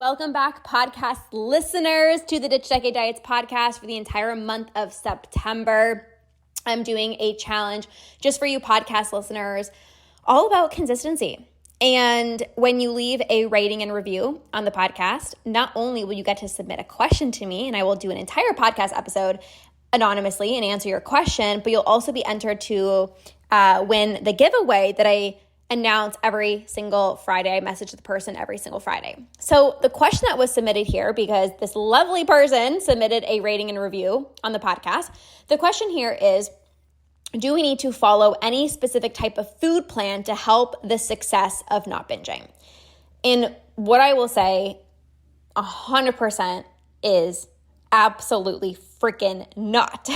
Welcome back, podcast listeners, to the Ditch Decade Diets podcast for the entire month of September. I'm doing a challenge just for you podcast listeners, all about consistency. And when you leave a rating and review on the podcast, not only will you get to submit a question to me, and I will do an entire podcast episode anonymously and answer your question, but you'll also be entered to win the giveaway that I announce every single Friday. I message the person every single Friday. So the question that was submitted here, because this lovely person submitted a rating and review on the podcast, the question here is, do we need to follow any specific type of food plan to help the success of not binging? And what I will say 100% is absolutely freaking not.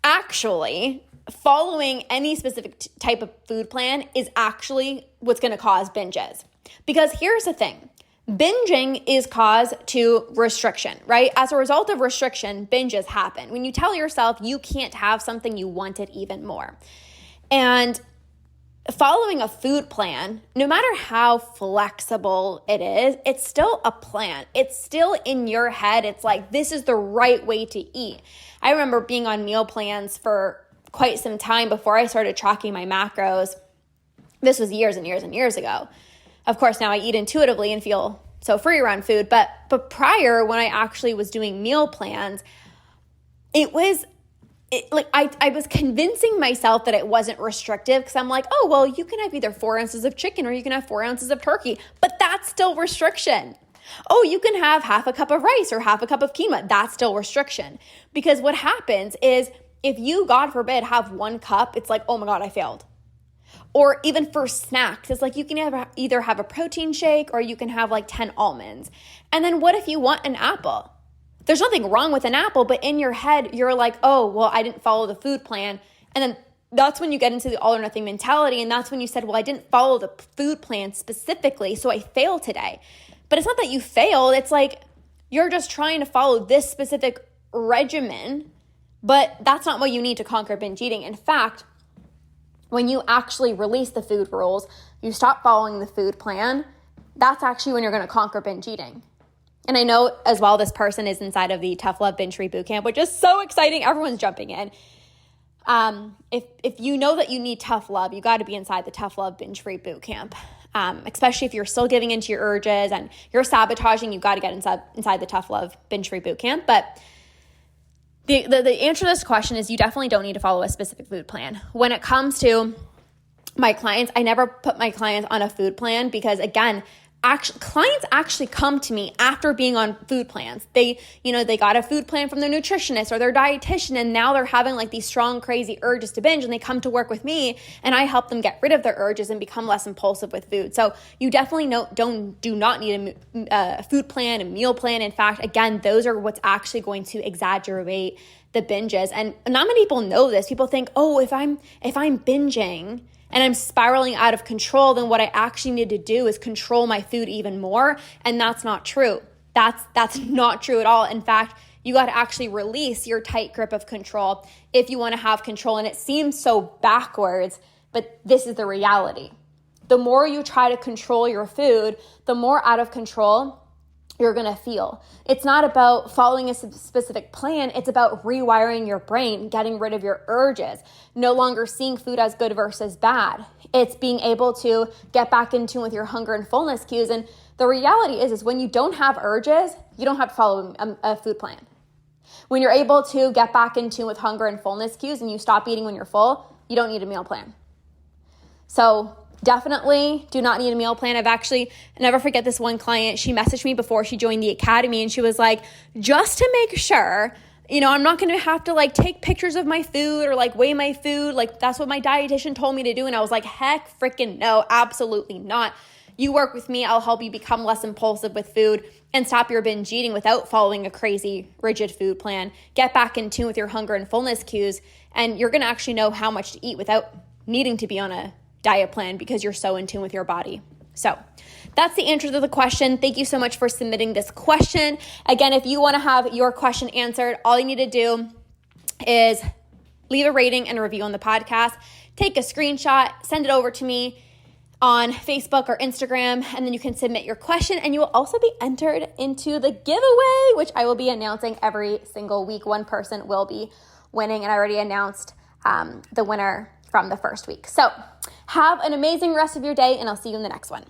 Actually, following any specific type of food plan is actually what's going to cause binges. Because here's the thing. Binging is caused to restriction, right? As a result of restriction, binges happen. When you tell yourself you can't have something, you want it even more. And following a food plan, no matter how flexible it is, it's still a plan. It's still in your head. It's like, this is the right way to eat. I remember being on meal plans for quite some time before I started tracking my macros. This was years and years and years ago. Of course, now I eat intuitively and feel so free around food. But prior, when I actually was doing meal plans, I was convincing myself that it wasn't restrictive because I'm like, oh, well, you can have either 4 ounces of chicken or you can have 4 ounces of turkey, but that's still restriction. Oh, you can have half a cup of rice or half a cup of quinoa. That's still restriction. Because what happens is if you, God forbid, have 1 cup, it's like, oh my God, I failed. Or even for snacks, it's like you can either have a protein shake or you can have like 10 almonds. And then what if you want an apple? There's nothing wrong with an apple, but in your head, you're like, oh, well, I didn't follow the food plan. And then that's when you get into the all or nothing mentality. And that's when you said, well, I didn't follow the food plan specifically, so I failed today. But it's not that you failed. It's like you're just trying to follow this specific regimen, but that's not what you need to conquer binge eating. In fact, when you actually release the food rules, you stop following the food plan, that's actually when you're going to conquer binge eating. And I know as well this person is inside of the Tough Love Binge Free Bootcamp, which is so exciting. Everyone's jumping in. If you know that you need tough love, you got to be inside the Tough Love Binge Free Bootcamp. Especially if you're still giving into your urges and you're sabotaging, you got to get inside the Tough Love Binge Free Bootcamp. But the answer to this question is you definitely don't need to follow a specific food plan. When it comes to my clients, I never put my clients on a food plan because, again, clients actually come to me after being on food plans. They got a food plan from their nutritionist or their dietitian, and now they're having like these strong, crazy urges to binge, and they come to work with me, and I help them get rid of their urges and become less impulsive with food. So you definitely do not need a food plan, a meal plan. In fact, again, those are what's actually going to exaggerate the binges. And not many people know this. People think, oh, if I'm binging and I'm spiraling out of control, then what I actually need to do is control my food even more. And that's not true. That's not true at all. In fact, you got to actually release your tight grip of control if you want to have control. And it seems so backwards, but this is the reality. The more you try to control your food, the more out of control you're going to feel. It's not about following a specific plan. It's about rewiring your brain, getting rid of your urges, no longer seeing food as good versus bad. It's being able to get back in tune with your hunger and fullness cues. And the reality is when you don't have urges, you don't have to follow a food plan. When you're able to get back in tune with hunger and fullness cues and you stop eating when you're full, you don't need a meal plan. So definitely do not need a meal plan. I've actually never forget this one client. She messaged me before she joined the academy and she was like, just to make sure, I'm not going to have to like take pictures of my food or like weigh my food. Like that's what my dietitian told me to do. And I was like, heck freaking no, absolutely not. You work with me. I'll help you become less impulsive with food and stop your binge eating without following a crazy rigid food plan. Get back in tune with your hunger and fullness cues. And you're going to actually know how much to eat without needing to be on a diet plan because you're so in tune with your body. So that's the answer to the question. Thank you so much for submitting this question. Again, if you want to have your question answered, all you need to do is leave a rating and a review on the podcast, take a screenshot, send it over to me. on Facebook or Instagram, and then you can submit your question, and you will also be entered into the giveaway, which I will be announcing every single week. One person will be winning, and I already announced the winner from the first week. So have an amazing rest of your day, and I'll see you in the next one.